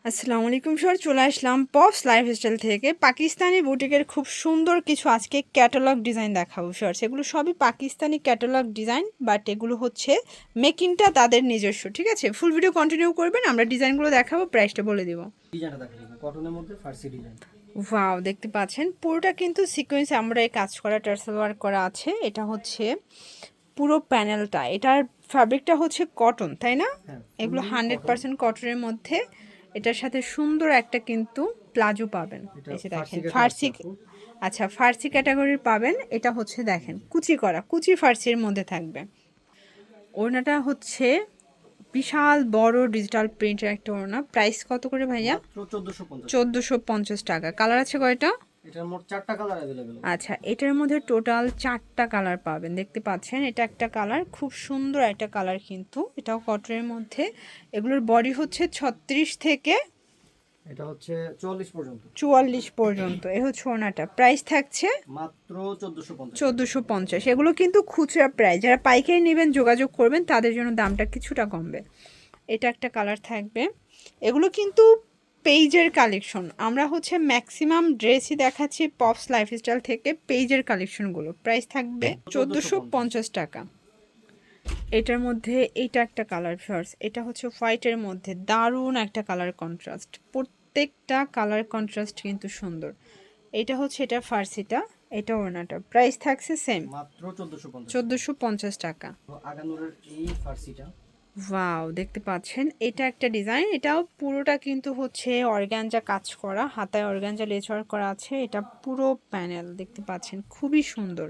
আসসালামু আলাইকুম স্যার, চলে আসলাম পপস লাইফস্টাইল থেকে। পাকিস্তানি বুটিকের খুব সুন্দর কিছু আজকে ক্যাটালগ ডিজাইন দেখাবো স্যার। সেগুলো সবই পাকিস্তানি ক্যাটালগ ডিজাইন, বাট এগুলো হচ্ছে মেকিংটা তাদের নিজস্ব। ঠিক আছে, ফুল ভিডিও কন্টিনিউ করবেন, আমরা ডিজাইনগুলো দেখাবো, প্রাইসটা বলে দিব। ডিজাইনটা দেখেন কটনের মধ্যে ফার্সি ডিজাইন। ওয়াও, দেখতে পাচ্ছেন পুরোটা কিন্তু সিকোয়েন্স আমরা এই কাজ করা টার্সেল ওয়ার্ক করা আছে। এটা হচ্ছে পুরো প্যানেলটা, এটার ফ্যাব্রিকটা হচ্ছে কটন, তাই না? হ্যাঁ, এগুলো ফুললি 100% কটনের মধ্যে। এটার সাথে সুন্দর একটা কিন্তু প্লাজো পাবেন, এই যে দেখেন ফার্সি। আচ্ছা, ফার্সি ক্যাটাগরির পাবেন। এটা হচ্ছে দেখেন কুচি করা, কুচি ফার্সির মধ্যে থাকবে। ওড়নাটা হচ্ছে বিশাল বড় ডিজিটাল প্রিন্টের একটা ওড়না। প্রাইস কত করে ভাইয়া? মাত্র 1450। 1450 টাকা। কালার আছে কয়টা? এটার মোট 4টা কালার अवेलेबल। আচ্ছা, এটার মধ্যে টোটাল 4টা কালার পাবেন, দেখতে পাচ্ছেন। এটা একটা কালার, খুব সুন্দর একটা কালার কিন্তু, এটাও কটনের মধ্যে। এগুলোর বডি হচ্ছে 36 থেকে এটা হচ্ছে 44 পর্যন্ত। 44 পর্যন্ত। এ হচ্ছে ওনাটা। প্রাইস থাকছে মাত্র 1450। 1450। এগুলো কিন্তু খুচরা প্রাইস, যারা পাইকারি নেবেন যোগাযোগ করবেন, তাদের জন্য দামটা কিছুটা কমবে। এটা একটা কালার থাকবে। এগুলো কিন্তু পেজের কালেকশন। আমরা হচ্ছে ম্যাক্সিমাম ড্রেসই দেখাচ্ছি পপস লাইফস্টাইল থেকে, পেজের কালেকশনগুলো। প্রাইস থাকবে 1450 টাকা। এটার মধ্যে এইটা একটা কালার ফার্স, এটা হচ্ছে হোয়াইটের মধ্যে দারুণ একটা কালার কন্ট্রাস্ট। প্রত্যেকটা কালার কন্ট্রাস্ট কিন্তু সুন্দর। এটা হচ্ছে এটা ফার্সিটা, এটা ওড়নাটা। প্রাইস থাকছে সেম, মাত্র 1450। 1450 টাকা। আগানুরের এই ফার্সিটা ওয়াও, দেখতে পাচ্ছেন এটা একটা ডিজাইন। এটাও পুরোটা কিন্তু হচ্ছে অর্গানজা কাজ করা, হাতায় অর্গানজা লেস ওয়ার্ক করা আছে। এটা পুরো প্যানেল দেখতে পাচ্ছেন, খুবই সুন্দর।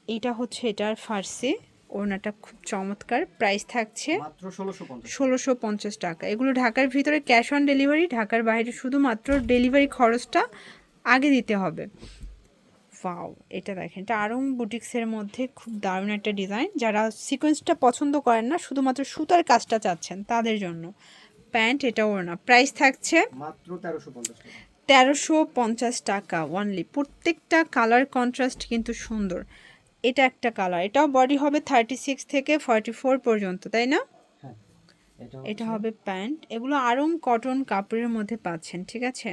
এটা হচ্ছে এটার ফার্সি, ওড়নাটা খুব চমৎকার। প্রাইস থাকছে মাত্র 1650। 1650 টাকা। এগুলো ঢাকার ভিতরে ক্যাশ অন ডেলিভারি, ঢাকার বাইরে শুধুমাত্র ডেলিভারি খরচটা আগে দিতে হবে। ওয়াও, এটা দেখেন, এটা আরং বুটিক্সের মধ্যে খুব দারুণ একটা ডিজাইন। যারা সিকোয়েন্সটা পছন্দ করেন না, শুধুমাত্র সুতার কাজটা চাচ্ছেন, তাদের জন্য প্যান্ট, এটা ওড়না। প্রাইস থাকছে মাত্র 1350 টাকা। 1350 টাকা ওনলি। প্রত্যেকটা কালার কন্ট্রাস্ট কিন্তু সুন্দর। এটা একটা কালার, এটাও বডি হবে 36 থেকে 44 পর্যন্ত, তাই না? হ্যাঁ, এটা হবে প্যান্ট। এগুলো আরং কটন কাপড়ের মধ্যে পাচ্ছেন, ঠিক আছে।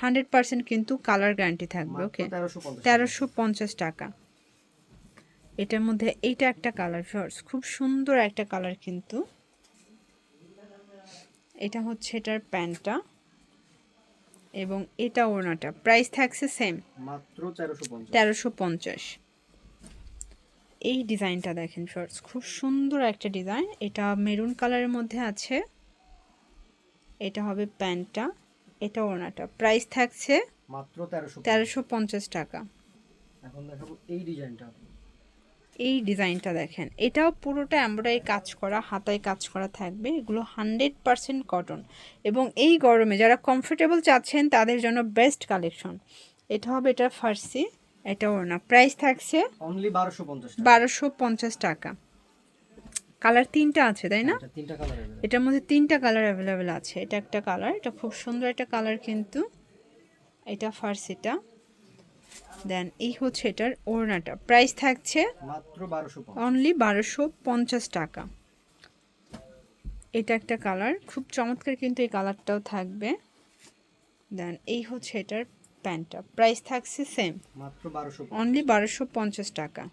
100% কিন্তু কালার গ্যারান্টি থাকবে। ওকে, 1350 টাকা। এটার মধ্যে এইটা একটা কালার ফার্স, খুব সুন্দর একটা কালার কিন্তু। এটা হচ্ছে এটার প্যান্টটা এবং এটা ওড়নাটা। প্রাইস থাকছে সেম, মাত্র 1350। 1350। এই ডিজাইনটা দেখেন ফার্স, খুব সুন্দর একটা ডিজাইন। এটা মেরুন কালারের মধ্যে আছে। এটা হবে প্যান্টটা, এটা ওড়নাটা। প্রাইস থাকছে মাত্র 1350। 1350 টাকা। এখন দেখাবো এই ডিজাইনটা। এই ডিজাইনটা দেখেন, এটাও পুরোটা এমব্রয়ডারি কাজ করা, হাতায় কাজ করা থাকবে। এগুলো 100% কটন এবং এই গরমে যারা কমফোর্টেবল চাচ্ছেন তাদের জন্য বেস্ট কালেকশন। এটা হবে এটা ফার্সি, এটা ওড়না। প্রাইস থাকছে অনলি 1250 টাকা। 1250 টাকা। কালার তিনটা আছে, তাই না? এটা তিনটা কালার अवेलेबल। এটার মধ্যে তিনটা কালার অ্যাভেলেবেল আছে। এটা একটা কালার, এটা খুব সুন্দর একটা কালার কিন্তু। এটা ফার্সিটা, দেন এই হচ্ছে এটার ওড়নাটা। প্রাইস থাকছে মাত্র 1250। অনলি 1250 টাকা। এটা একটা কালার, খুব চমৎকার কিন্তু এই কালারটাও থাকবে। দেন এই হচ্ছে এটার প্যান্টটা। প্রাইস থাকছে সেম, মাত্র 1250। অনলি 1250 টাকা।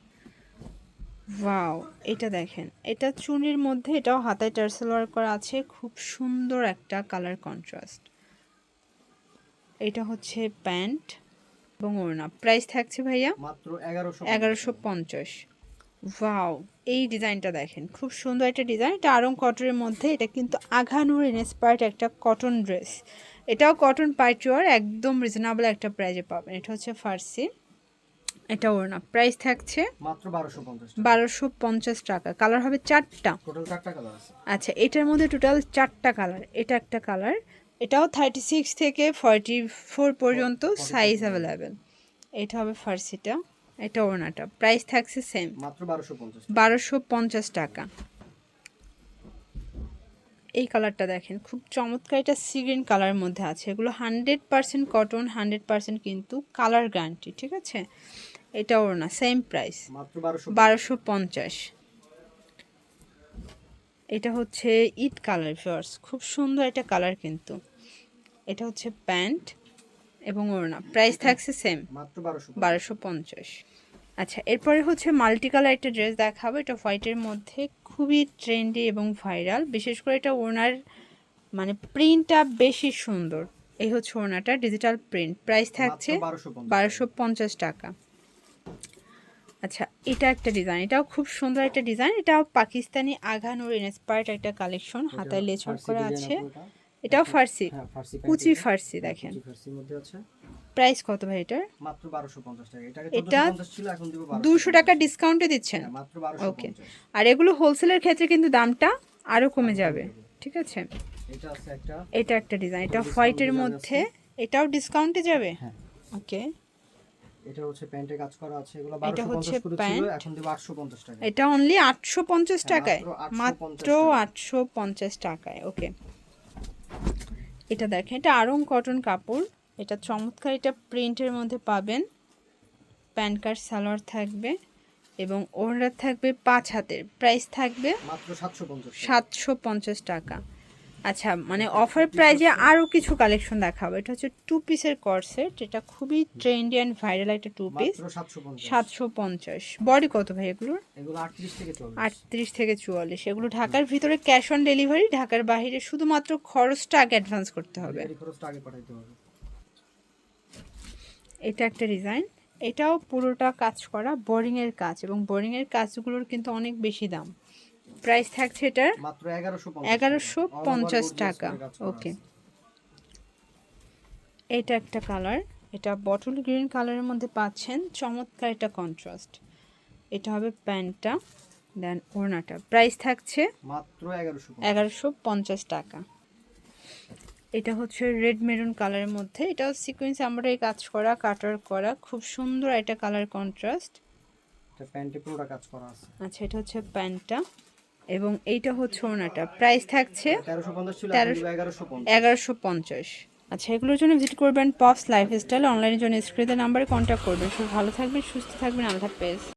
ওয়াও, এটা দেখেন, এটা চুনির মধ্যে, এটাও হাতায় টার্সেল ওয়ার্ক করা আছে। খুব সুন্দর একটা কালার কন্ট্রাস্ট। এটা হচ্ছে প্যান্ট এবং ওড়না। প্রাইস থাকছে ভাইয়া মাত্র 1150। 1150। ওয়াও, এই ডিজাইনটা দেখেন, খুব সুন্দর একটা ডিজাইন। এটা আরং কটনের মধ্যে। এটা কিন্তু আঘানুর ইন্সপায়ার্ড একটা কটন ড্রেস। এটাও কটন পাইচুয়ার, একদম রিজনেবল একটা প্রাইজে পাবেন। এটা হচ্ছে ফার্সি, এটা ওড়না। প্রাইস থাকছে মাত্র 1250 টাকা। 1250 টাকা। কালার হবে 4টা। টোটাল 4টা কালার আছে। আচ্ছা, এটার মধ্যে টোটাল 4টা কালার। এটা একটা কালার, এটাও 36 থেকে 44 পর্যন্ত সাইজ অ্যাভেলেবেল। এটা হবে ফার্সিটা, এটা ওড়নাটা। প্রাইস থাকছে সেম, মাত্র 1250। 1250 টাকা। এই কালারটা দেখেন, খুব চমৎকার। এটা সি গ্রিন কালারের মধ্যে আছে। এগুলো 100% কটন, 100% কিন্তু কালার গ্যারান্টি, ঠিক আছে। এটা ওড়না, সেম প্রাইস মাত্র 1250। 1250। এটা হচ্ছে ইট কালার ফিওর্স, খুব সুন্দর একটা কালার কিন্তু। এটা হচ্ছে প্যান্ট এবং ওড়না, প্রাইস থাকছে সেম মাত্র 1250। আচ্ছা, এরপরে হচ্ছে মাল্টি কালার একটা ড্রেস দেখাবো। এটা হোয়াইটের মধ্যে খুবই ট্রেন্ডি এবং ভাইরাল, বিশেষ করে এটা ওড়নার মানে প্রিন্টটা বেশি সুন্দর। এই হচ্ছে ওড়নাটা, ডিজিটাল প্রিন্ট, প্রাইস থাকছে 1250 টাকা। আচ্ছা, এটা একটা ডিজাইন, এটাও খুব সুন্দর একটা ডিজাইন। এটাও পাকিস্তানি আঘানুর ইন্সপায়ার্ড একটা কালেকশন, হাতায় লেচর করা আছে। এটাও ফার্সি, কুচি ফার্সি, দেখেন প্রাইস কত ভাই এটার? মাত্র 1250 টাকা। এটা 1450 ছিল, এখন দিব 200 টাকা ডিসকাউন্টে দিচ্ছেন। মাত্র ওকে, 1250। আর এগুলো হোলসেলের ক্ষেত্রে কিন্তু দামটা আরো কমে যাবে, ঠিক আছে? এটা আছে একটা, এটা একটা ডিজাইন, এটা হোয়াইটের মধ্যে, এটাও ডিসকাউন্টে যাবে। হ্যাঁ ওকে, এটা হচ্ছে প্যান্টে কাজ করা আছে, এগুলো এটা হচ্ছে 1250 করে ছিল, প্যান্ট, এখন দিব 850 টাকা। এটা অনলি 850 টাকায়, মাত্র মাত্র 850 টাকায়। ওকে, এটা দেখেন, এটা আরং কটন কাপড়, এটা চমৎকার, এটা প্রিন্টের মধ্যে পাবেন। প্যান্ট কাট সালোয়ার থাকবে এবং ওড়না থাকবে 5 হাতের, প্রাইস থাকবে মাত্র 750 টাকা। 750 টাকা। আচ্ছা, মানে অফার প্রাইজে আরও কিছু কালেকশন দেখাবো। এটা হচ্ছে 2 পিসের কর্সেট, এটা খুবই ট্রেন্ডি অ্যান্ড ভাইরাল একটা 2 পিস, মাত্র 750। 750। বডি কত ভাই এগুলোর? এগুলো 38 থেকে 44। 38 থেকে 44। এগুলো ঢাকার ভিতরে ক্যাশ অন ডেলিভারি, ঢাকার বাইরে শুধুমাত্র খরচটা আগে অ্যাডভান্স করতে হবে। ডেলিভারি খরচটা আগে পাঠাইতে হবে। এটা একটা ডিজাইন, এটাও পুরোটা কাজ করা, বোরিংয়ের কাজ, এবং বোরিংয়ের কাজগুলোর কিন্তু অনেক বেশি দাম। প্রাইস থাকছে এটার মাত্র 1150 1150 টাকা। ওকে, এটা একটা কালার, এটা বটল গ্রিন কালারের মধ্যে পাচ্ছেন, চমৎকার একটা কন্ট্রাস্ট। এটা হবে প্যান্টটা, দেন ওড়নাটা, প্রাইস থাকছে মাত্র 1150 টাকা। এটা হচ্ছে রেড মেরুন কালারের মধ্যে, এটাও সিকোয়েন্স এমব্রয়ডারি কাজ করা, কাটার করা, খুব সুন্দর একটা কালার কন্ট্রাস্ট। এটা প্যান্টে পুরোটা কাজ করা আছে। আচ্ছা, এটা হচ্ছে প্যান্টটা এবং এইটা হচ্ছে ওড়নাটা, প্রাইস থাকছে 1350 ছিল, এখন দিব 1150। 1150। আচ্ছা, এগুলোর জন্য ভিজিট করবেন পপস লাইফস্টাইল, অনলাইনের জন্য স্ক্রিনের নাম্বারে কন্ট্যাক্ট করবেন। সব ভালো থাকবেন, সুস্থ থাকবেন, আল্লাহ হাফেজ।